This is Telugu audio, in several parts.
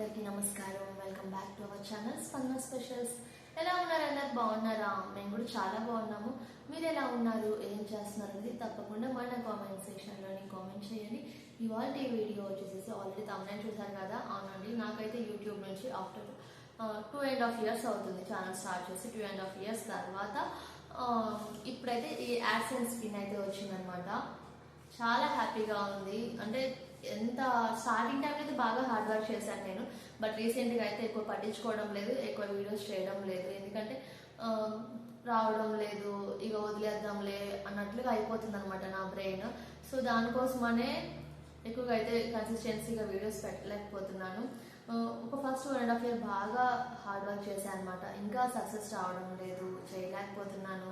అందరికీ నమస్కారం. Welcome back to our channel స్పందన స్పెషల్స్. ఎలా ఉన్నారు? అందరు బాగున్నారా? మేము కూడా చాలా బాగున్నాము. మీరు ఎలా ఉన్నారు, ఏం చేస్తున్నారు అనేది తప్పకుండా మన కామెంట్ సెక్షన్లోని కామెంట్ చేయండి. ఇవాళ ఈ వీడియో వచ్చేసి ఆల్రెడీ తమ్నైల్ చూసారు కదా. అవునండి, నాకైతే యూట్యూబ్ నుంచి ఆఫ్టర్ 2.5 years అవుతుంది ఛానల్ స్టార్ట్ చేసి. 2.5 years తర్వాత ఇప్పుడైతే ఈ యాడ్సెన్స్ పిన్ అయితే వచ్చిందనమాట. చాలా హ్యాపీగా ఉంది. అంటే ఎంత స్టార్టింగ్ టైం అయితే బాగా హార్డ్ వర్క్ చేశాను నేను, బట్ రీసెంట్గా అయితే ఎక్కువ పట్టించుకోవడం లేదు, ఎక్కువ వీడియోస్ చేయడం లేదు. ఎందుకంటే రావడం లేదు, ఇక వదిలేద్దాంలే అన్నట్లుగా అయిపోతుంది అనమాట నా బ్రెయిన్. సో దానికోసమనే ఎక్కువగా అయితే కన్సిస్టెన్సీగా వీడియోస్ పెట్టలేకపోతున్నాను. ఒక ఫస్ట్ 1.5 year బాగా హార్డ్ వర్క్ చేశాను అనమాట. ఇంకా సక్సెస్ రావడం లేదు, చేయలేకపోతున్నాను.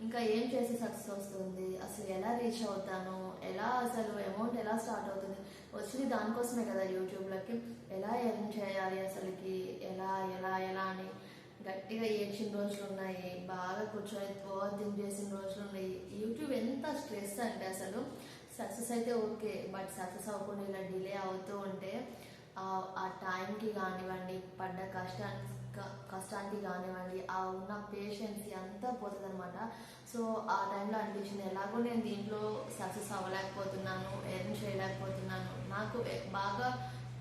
ఇంకా ఏం చేసి సక్సెస్ వస్తుంది, అసలు ఎలా రీచ్ అవుతాను, ఎలా అసలు అమౌంట్ ఎలా స్టార్ట్ అవుతుంది, వచ్చింది దానికోసమే కదా యూట్యూబ్లోకి. ఎలా ఎర్న్ చేయాలి అసలుకి, ఎలా ఎలా ఎలా అని గట్టిగా ఏడ్చిన రోజులు ఉన్నాయి, బాగా కూర్చొని ఓవర్ థింక్ చేసిన రోజులు ఉన్నాయి. యూట్యూబ్ ఎంత స్ట్రెస్ అంటే అసలు సక్సెస్ అయితే ఓకే, బట్ సక్సెస్ అవ్వకుండా ఇలా డిలే అవుతూ ఉంటే ఆ టైంకి కానివ్వండి, పడ్డ కష్టానికి కానివ్వండి, ఆ ఉన్న పేషెన్సీ అంతా పోతుంది అనమాట. సో ఆ టైంలో అనిపించింది, ఎలాగో నేను దీంట్లో సక్సెస్ అవ్వలేకపోతున్నాను, ఎర్న్ చేయలేకపోతున్నాను. నాకు బాగా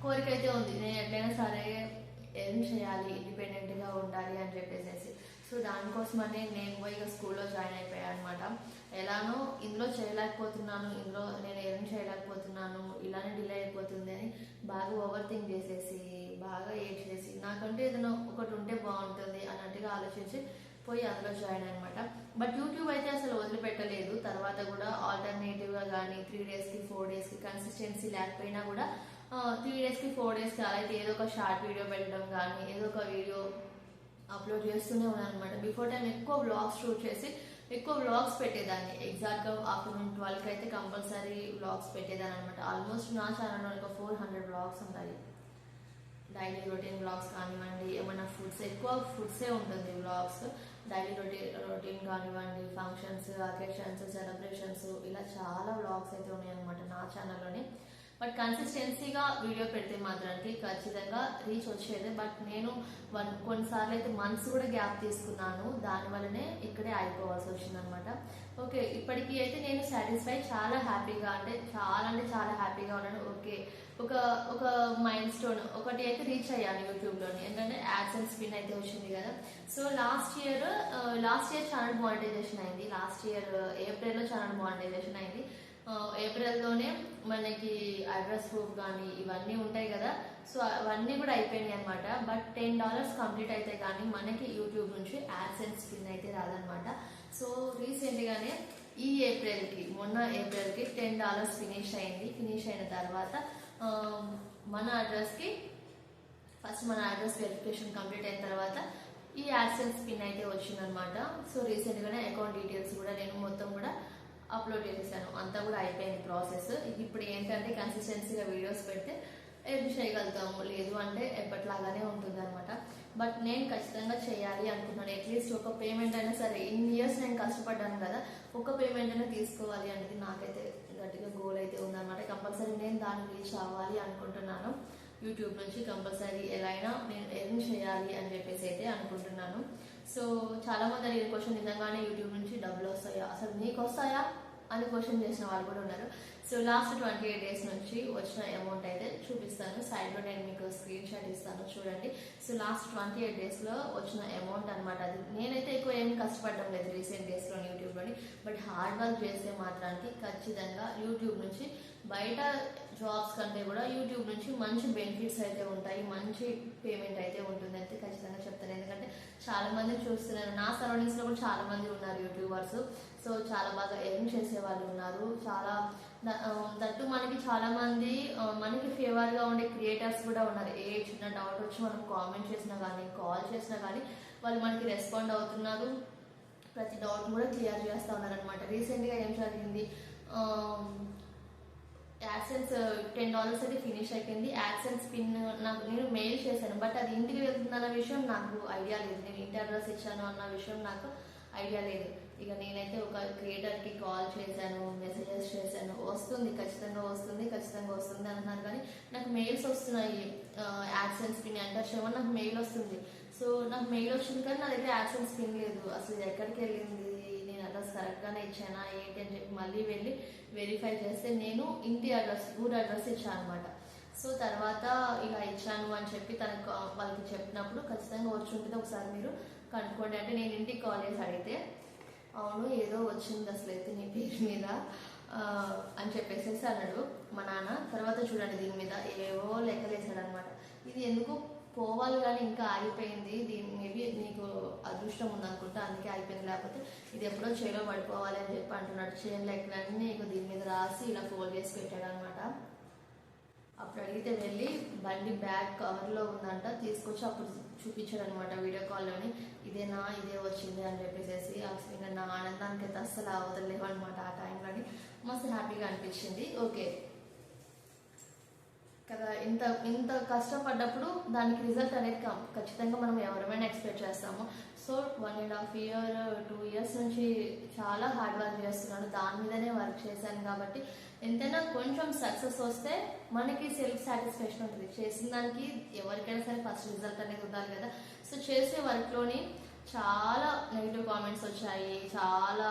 కోరిక అయితే ఉంది, నేను ఎట్లయినా సరే ఎర్న్ చేయాలి, ఇండిపెండెంట్గా ఉండాలి అని చెప్పేసి. సో దానికోసమనే నేను పోయి స్కూల్లో జాయిన్ అయిపోయాను అనమాట. ఎలానో ఇందులో చేయలేకపోతున్నాను, ఇందులో నేను ఎర్న్ చేయలేకపోతున్నాను, ఇలానే డిలే అయిపోతుంది అని బాగా ఓవర్ థింక్ చేసేసి, బాగా ఏడ్చేసి, నాకంటే ఏదైనా ఒకటి ఉంటే బాగుంటుంది అన్నట్టుగా ఆలోచించి పోయి అందులో జాయిన్ అనమాట. బట్ యూట్యూబ్ అయితే అసలు వదిలిపెట్టలేదు. తర్వాత కూడా ఆల్టర్నేటివ్గా కానీ 3 daysకి 4 daysకి కన్సిస్టెన్సీ లేకపోయినా కూడా 3 daysకి 4 daysకి అలా అయితే ఏదో ఒక షార్ట్ వీడియో పెట్టడం కానీ, ఏదో ఒక వీడియో అప్లోడ్ చేస్తూనే ఉన్నాను అనమాట. బిఫోర్ టైం ఎక్కువ వ్లాగ్స్ షూట్ చేసి ఎక్కువ వ్లాగ్స్ పెట్టేదాన్ని. ఎగ్జాక్ట్గా ఆఫ్టర్నూన్ 12కి అయితే కంపల్సరీ వ్లాగ్స్ పెట్టేదాన్ని అనమాట. ఆల్మోస్ట్ నా ఛానల్లో ఒక 400 వ్లాగ్స్ ఉంటాయి. డైలీ రొటీన్ వ్లాగ్స్ కానివ్వండి, ఏమైనా ఫుడ్స్, ఎక్కువ ఫుడ్సే ఉంటుంది వ్లాగ్స్. డైలీ రొటీన్ కానివ్వండి, ఫంక్షన్స్, అకేషన్స్, సెలబ్రేషన్స్, ఇలా చాలా వ్లాగ్స్ అయితే ఉన్నాయన్నమాట నా ఛానల్లోనే. బట్ కన్సిస్టెన్సీగా వీడియో పెడితే మాత్రానికి ఖచ్చితంగా రీచ్ వచ్చేది. బట్ నేను కొన్నిసార్లు అయితే మంత్స్ కూడా గ్యాప్ తీసుకున్నాను, దానివల్లనే ఇక్కడే అయిపోవాల్సి వచ్చింది అనమాట. ఓకే, ఇప్పటికీ అయితే నేను సాటిస్ఫై, చాలా హ్యాపీగా, అంటే చాలా హ్యాపీగా ఉన్నాను. ఓకే, ఒక మైల్ స్టోన్ ఒకటి అయితే రీచ్ అయ్యాను యూట్యూబ్లోని. ఎందుకంటే యాడ్సెన్స్ పిన్ అయితే వచ్చింది కదా. So last year channel monetization అయింది. లాస్ట్ ఇయర్ ఏప్రిల్లో ఛానల్ మానిటైజేషన్ అయింది. ఏప్రిల్లోనే మనకి అడ్రస్ ప్రూఫ్ కానీ ఇవన్నీ ఉంటాయి కదా. సో అవన్నీ కూడా అయిపోయినాయి అనమాట. బట్ $10 కంప్లీట్ అయితే కానీ మనకి యూట్యూబ్ నుంచి యాడ్సెన్స్ పిన్ అయితే రాదనమాట. సో రీసెంట్గానే మొన్న ఏప్రిల్కి $10 ఫినిష్ అయింది. ఫినిష్ అయిన తర్వాత మన అడ్రస్కి ఫస్ట్ మన అడ్రస్ వెరిఫికేషన్ కంప్లీట్ అయిన తర్వాత ఈ యాడ్సెన్స్ పిన్ అయితే వచ్చిందనమాట. సో రీసెంట్గానే అకౌంట్ డీటెయిల్స్ కూడా నేను మొత్తం కూడా అప్లోడ్ చేసేసాను. అంతా కూడా అయిపోయింది ప్రాసెస్. ఇప్పుడు ఏంటంటే కన్సిస్టెన్సీగా వీడియోస్ పెడితే ఎర్న్ చేయగలుగుతాము, లేదు అంటే ఎప్పటిలాగానే ఉంటుంది అనమాట. బట్ నేను ఖచ్చితంగా చేయాలి అనుకుంటున్నాను. అట్లీస్ట్ ఒక పేమెంట్ అయినా సరే, ఇన్ని ఇయర్స్ నేను కష్టపడ్డాను కదా, ఒక పేమెంట్ అయినా తీసుకోవాలి అనేది నాకైతే గట్టిగా గోల్ అయితే ఉందన్నమాట. కంపల్సరీ నేను దాన్ని రీచ్ అవ్వాలి అనుకుంటున్నాను. యూట్యూబ్ నుంచి కంపల్సరీ ఎలా అయినా నేను ఎర్న్ చేయాలి అని చెప్పేసి అయితే అనుకుంటున్నాను. సో చాలా మంది అడిగిన క్వశ్చన్, నిజంగానే యూట్యూబ్ నుంచి డబ్బులు వస్తాయా, అసలు నీకు వస్తాయా అని క్వశ్చన్ చేసిన వాళ్ళు కూడా ఉన్నారు. సో లాస్ట్ 28 days నుంచి వచ్చిన అమౌంట్ అయితే చూపిస్తాను. సైడ్లో నేను మీకు స్క్రీన్ షాట్ ఇస్తాను, చూడండి. సో లాస్ట్ 28 daysలో వచ్చిన అమౌంట్ అనమాట. అది నేనైతే ఎక్కువ ఏం కష్టపడడం లేదు రీసెంట్ డేస్లో యూట్యూబ్లోని. బట్ హార్డ్ వర్క్ చేసే మాత్రానికి ఖచ్చితంగా యూట్యూబ్ నుంచి, బయట జాబ్స్ కంటే కూడా యూట్యూబ్ నుంచి మంచి బెనిఫిట్స్ అయితే ఉంటాయి, మంచి పేమెంట్ అయితే ఉంటుంది అయితే ఖచ్చితంగా చెప్తాను. ఎందుకంటే చాలా మంది చూస్తున్నారు, నా సరౌండింగ్స్లో కూడా చాలా మంది ఉన్నారు యూట్యూబర్స్. సో చాలా బాగా ఎర్న్ చేసే వాళ్ళు ఉన్నారు. చాలా దట్టు మనకి చాలా మంది మనకి ఫేవర్గా ఉండే క్రియేటర్స్ కూడా ఉన్నారు. ఏ చిన్న డౌట్ వచ్చి మనం కామెంట్ చేసినా కానీ, కాల్ చేసినా కానీ వాళ్ళు మనకి రెస్పాండ్ అవుతున్నారు. ప్రతి డౌట్ కూడా క్లియర్ చేస్తూ ఉన్నారనమాట. రీసెంట్గా ఏం జరిగింది, యాడ్సెన్స్ $10 అయితే ఫినిష్ అయిపోయింది. యాడ్సెన్స్ పిన్ నేను మెయిల్ చేశాను, బట్ అది ఇంటికి వెళ్తుందన్న విషయం నాకు ఐడియా లేదు. నేను ఇంటి అడ్రస్ ఇచ్చాను అన్న విషయం నాకు ఐడియా లేదు. ఇక నేనైతే ఒక క్రియేటర్కి కాల్ చేశాను, మెసేజెస్ చేశాను, వస్తుంది ఖచ్చితంగా వస్తుంది అంటున్నారు. కానీ నాకు మెయిల్స్ వస్తున్నాయి, యాడ్సెన్స్ పిన్ ఎంటర్ చేయమని నాకు మెయిల్ వస్తుంది. సో నాకు మెయిల్ వచ్చింది కానీ నా దగ్గర యాడ్సెన్స్ పిన్ లేదు. అసలు ఇది ఎక్కడికి వెళ్ళింది, నేను అడ్రస్ కరెక్ట్గానే ఇచ్చానా ఏంటి అని చెప్పి మళ్ళీ వెళ్ళి వెరిఫై చేస్తే నేను ఇంటి అడ్రస్, ఊరు అడ్రస్ ఇచ్చాను అనమాట. సో తర్వాత ఇలా ఇచ్చాను అని చెప్పి తనకు వాళ్ళకి చెప్పినప్పుడు ఖచ్చితంగా వచ్చి ఉంటుంది, ఒకసారి మీరు కనుక్కోండి అంటే నేను ఇంటికి కాల్ చేసి అడిగితే అవును ఏదో వచ్చింది అసలు అయితే నీ పేరు మీద అని చెప్పేసి అన్నాడు మా నాన్న. తర్వాత చూడండి దీని మీద ఏవో లెక్కలేసాడు అనమాట. ఇది ఎందుకు పోవాలి కానీ ఇంకా ఆగిపోయింది, దీని మేబీ నీకు అదృష్టం ఉందనుకుంటా అందుకే ఆగిపోయింది, లేకపోతే ఇది ఎప్పుడో చేలో పడిపోవాలి అని చెప్పి అంటున్నాడు. చేయని లెక్కలన్నీ నీకు దీని మీద రాసి ఇలా ఫోల్డ్ చేసి పెట్టాడు అనమాట. అప్పుడు అడిగితే వెళ్ళి బండి బ్యాగ్ కవర్లో ఉందంట తీసుకొచ్చి అప్పుడు చూపించాడు అనమాట వీడియో కాల్లోని. ఇదేనా, ఇదే వచ్చింది అని చెప్పేసి అసలు ఇంకా నా ఆనందానికి అయితే అస్సలు అవతలేవు అనమాట. ఆ టైంలోని మస్తు హ్యాపీగా అనిపించింది. ఓకే కదా, ఇంత కష్టపడ్డప్పుడు దానికి రిజల్ట్ అనేది ఖచ్చితంగా మనం ఎవరైనా ఎక్స్పెక్ట్ చేస్తాము. సో 1.5 year 2 years నుంచి చాలా హార్డ్ వర్క్ చేస్తున్నాను, దాని మీదనే వర్క్ చేశాను. కాబట్టి ఎంతైనా కొంచెం సక్సెస్ వస్తే మనకి సెల్ఫ్ సాటిస్ఫాక్షన్ ఉంటుంది. చేసిన దానికి ఎవరికైనా సరే ఫస్ట్ రిజల్ట్ అనేది ఉండాలి కదా. సో చేసే వర్క్లోని చాలా నెగిటివ్ కామెంట్స్ వచ్చాయి, చాలా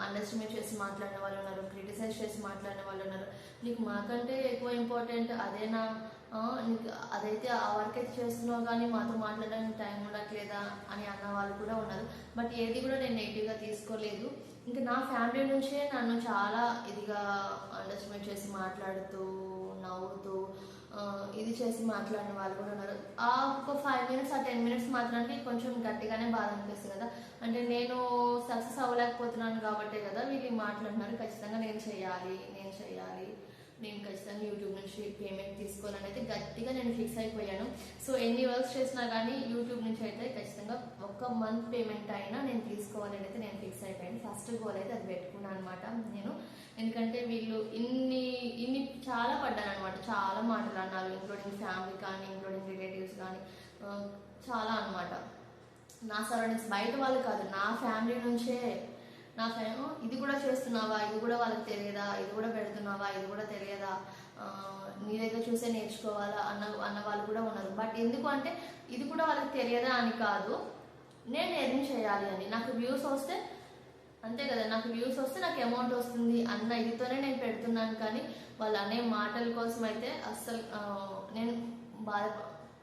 అండర్స్టిమేట్ చేసి మాట్లాడిన వాళ్ళు ఉన్నారు, క్రిటిసైజ్ చేసి మాట్లాడిన వాళ్ళు ఉన్నారు. నీకు మాకంటే ఎక్కువ ఇంపార్టెంట్ అదేనా, నీకు అదైతే ఆ వర్క్ అయితే చేస్తున్నావు కానీ మాతో మాట్లాడడానికి టైం ఉండట్లేదా అని అన్న వాళ్ళు కూడా ఉన్నారు. బట్ ఏది కూడా నేను నెగిటివ్గా తీసుకోలేదు. ఇంకా నా ఫ్యామిలీ నుంచే నన్ను చాలా ఇదిగా అండర్స్టిమేట్ చేసి మాట్లాడుతూ నవ్వుతూ ఇది చేసి మాట్లాడిన వాళ్ళు కూడా ఉన్నారు. ఆ ఒక 5 minutes 10 minutes మాత్రానికి కొంచెం గట్టిగానే బాధ అనిపిస్తుంది కదా. అంటే నేను సక్సెస్ అవ్వలేకపోతున్నాను కాబట్టే కదా వీళ్ళు మాట్లాడుతున్నారు. ఖచ్చితంగా నేను చేయాలి, నేను ఖచ్చితంగా యూట్యూబ్ నుంచి పేమెంట్ తీసుకోవాలని అయితే గట్టిగా నేను ఫిక్స్ అయిపోయాను. సో ఎన్ని వర్క్స్ చేసినా కానీ యూట్యూబ్ నుంచి అయితే ఖచ్చితంగా 1 month పేమెంట్ అయినా నేను తీసుకోవాలని అయితే నేను ఫిక్స్ అయిపోయాను. ఫస్ట్ గోల్ అయితే అది పెట్టుకున్నాను అనమాట నేను. ఎందుకంటే వీళ్ళు ఇన్ని చాలా పడ్డాను అనమాట, చాలా మాటలు అన్నారు, ఇంక్లూడింగ్ ఫ్యామిలీ కానీ ఇంక్లూడింగ్ రిలేటివ్స్ కానీ చాలా అనమాట. నా సరౌండింగ్స్ బయట వాళ్ళు కాదు, నా ఫ్యామిలీ నుంచే ఇది కూడా చేస్తున్నావా, ఇది కూడా వాళ్ళకి తెలియదా, ఇది కూడా పెడుతున్నావా, ఇది కూడా తెలియదా, నీ దగ్గర చూసే నేర్చుకోవాలా అన్న వాళ్ళు కూడా ఉన్నారు. బట్ ఎందుకు అంటే ఇది కూడా వాళ్ళకి తెలియదా అని కాదు, నేను ఎర్న్ చేయాలి అని. నాకు వ్యూస్ వస్తే అంతే కదా, నాకు వ్యూస్ వస్తే నాకు అమౌంట్ వస్తుంది అన్న ఇదితోనే నేను పెడుతున్నాను. కానీ వాళ్ళు అనే మాటల కోసం అయితే అస్సలు నేను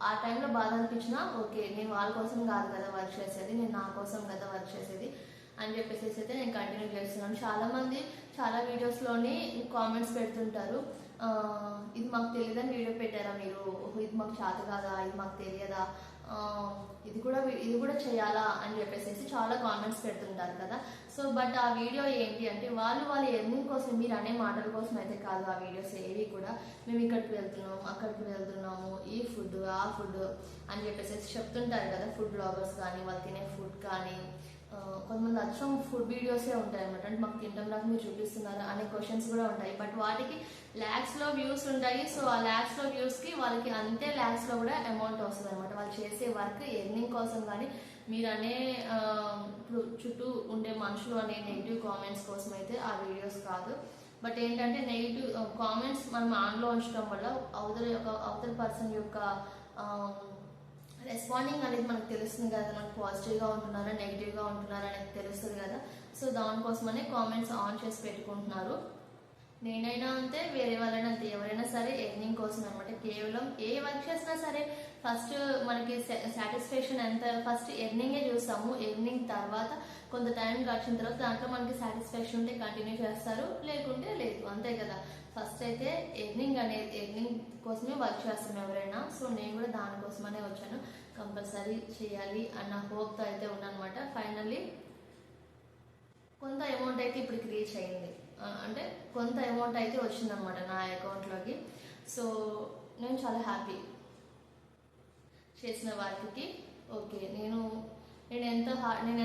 ఆ టైంలో బాధ అనిపించినా ఓకే నేను వాళ్ళ కోసం కాదు కదా వర్క్ చేసేది, నేను నా కోసం కదా వర్క్ చేసేది అని చెప్పేసి అయితే నేను కంటిన్యూ చేస్తున్నాను. చాలామంది చాలా వీడియోస్లోని కామెంట్స్ పెడుతుంటారు, ఇది మాకు తెలియదని వీడియో పెట్టారా మీరు, ఇది మాకు చేత కాదా, ఇది మాకు తెలియదా, ఇది కూడా చేయాలా అని చెప్పేసి చాలా కామెంట్స్ పెడుతుంటారు కదా. సో బట్ ఆ వీడియో ఏంటి అంటే వాళ్ళ ఎర్నింగ్ కోసం, మీరు అనే మాటల కోసం అయితే కాదు ఆ వీడియోస్ ఏవి కూడా. మేము ఇక్కడికి వెళ్తున్నాము, అక్కడికి వెళ్తున్నాము, ఈ ఫుడ్ ఆ ఫుడ్ అని చెప్పేసి చెప్తుంటారు కదా ఫుడ్ బ్లాగర్స్ కానీ, వాళ్ళు తినే ఫుడ్ కానీ. కొంతమంది అచ్చం ఫుడ్ వీడియోసే ఉంటాయి అనమాట, అంటే మాకు తింటాం నాకు మీరు చూపిస్తున్నారు అనే క్వశ్చన్స్ కూడా ఉంటాయి. బట్ వాటికి ల్యాక్స్లో వ్యూస్ ఉంటాయి. సో ఆ ల్యాక్స్లో వ్యూస్కి వాళ్ళకి అంతే ల్యాక్స్లో కూడా అమౌంట్ వస్తుంది అనమాట. వాళ్ళు చేసే వర్క్ ఎర్నింగ్ కోసం కానీ, మీరు అనే ఇప్పుడు చుట్టూ ఉండే మనుషులు అనే నెగిటివ్ కామెంట్స్ కోసం అయితే ఆ వీడియోస్ కాదు. బట్ ఏంటంటే నెగిటివ్ కామెంట్స్ మనం ఆన్లో ఉంచడం వల్ల అవతల పర్సన్ యొక్క రెస్పాండింగ్ అనేది మనకు తెలుస్తుంది కదా, మనకు పాజిటివ్గా ఉంటున్నారా నెగిటివ్గా ఉంటున్నారా అనేది తెలుస్తుంది కదా. సో దానికోసమనే కామెంట్స్ ఆన్ చేసి పెట్టుకుంటున్నారు. నేనైనా అంతే, వేరే వాళ్ళైనా అంతే, ఎవరైనా సరే ఎర్నింగ్ కోసం అనమాట. కేవలం ఏ వర్క్ చేసినా సరే ఫస్ట్ మనకి సాటిస్ఫాక్షన్ ఎంత, ఫస్ట్ ఎర్నింగే చూస్తాము. ఎర్నింగ్ తర్వాత కొంత టైం గడిచిన తర్వాత దాంట్లో మనకి సాటిస్ఫాక్షన్ ఉంటే కంటిన్యూ చేస్తారు, లేకుంటే లేదు, అంతే కదా. ఫస్ట్ అయితే ఎర్నింగ్ కోసమే వర్క్ చేస్తాం ఎవరైనా. సో నేను కూడా దానికోసమనే వచ్చాను, కంపల్సరీ చేయాలి అన్న హోప్తో అయితే ఉన్నానమాట. ఫైనల్లీ కొంత అమౌంట్ అయితే ఇప్పటికి రీచ్ అయింది, అంటే కొంత అమౌంట్ అయితే వచ్చిందనమాట నా అకౌంట్లోకి. సో నేను చాలా హ్యాపీ చేసిన వర్క్కి. ఓకే నేను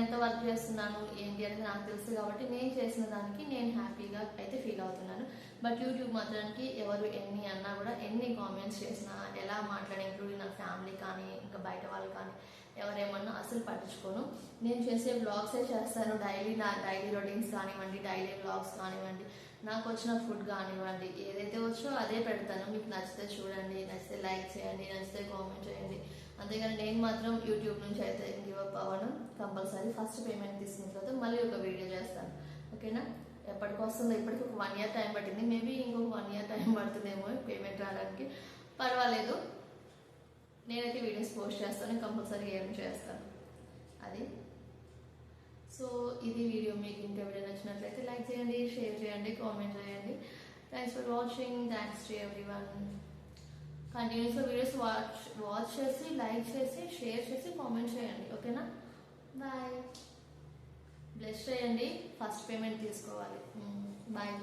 ఎంత వర్క్ చేస్తున్నాను ఏంటి అనేది నాకు తెలుసు కాబట్టి నేను చేసిన దానికి నేను హ్యాపీగా అయితే ఫీల్ అవుతున్నాను. బట్ యూట్యూబ్ మాత్రానికి ఎవరు ఎన్ని అన్నా కూడా, ఎన్ని కామెంట్స్ చేసినా, ఎలా మాట్లాడినా, ఇంక్లూడింగ్ నా ఫ్యామిలీ కానీ ఇంకా బయట వాళ్ళు కానీ ఎవరేమన్నా అసలు పట్టించుకోను. నేను చేసే వ్లాగ్సే చేస్తాను. నా డైలీ రొటీన్స్ కానివ్వండి, డైలీ వ్లాగ్స్ కానివ్వండి, నాకు వచ్చిన ఫుడ్ కానివ్వండి, ఏదైతే వచ్చో అదే పెడతాను. మీకు నచ్చితే చూడండి, నచ్చితే లైక్ చేయండి, నచ్చితే కామెంట్ చేయండి. అంతేగాని నేను మాత్రం యూట్యూబ్ నుంచి అయితే గివ్ అప్ అవ్వను. కంపల్సరీ ఫస్ట్ పేమెంట్ తీసుకున్న తర్వాత మళ్ళీ ఒక వీడియో చేస్తాను. ఓకేనా? ఎప్పటికి వస్తుందో, ఇప్పటికి ఒక 1 year టైం పట్టింది. మేబీ ఇంకొక 1 year టైం పడుతుందేమో పేమెంట్ రావడానికి. పర్వాలేదు, నేనైతే వీడియోస్ పోస్ట్ చేస్తాను, కంపల్సరీ ఏం చేస్తాను అది. సో ఇది వీడియో. మీకు ఇంకా వీడియో నచ్చినట్లయితే లైక్ చేయండి, షేర్ చేయండి, కామెంట్ చేయండి. Thanks for watching. Thanks to everyone. కంటిన్యూస్గా వీడియోస్ వాచ్ చేసి, లైక్ చేసి, షేర్ చేసి, కామెంట్ చేయండి. ఓకేనా? బాయ్. బ్లెస్ చేయండి. ఫస్ట్ పేమెంట్ తీసుకోవాలి. బాయ్.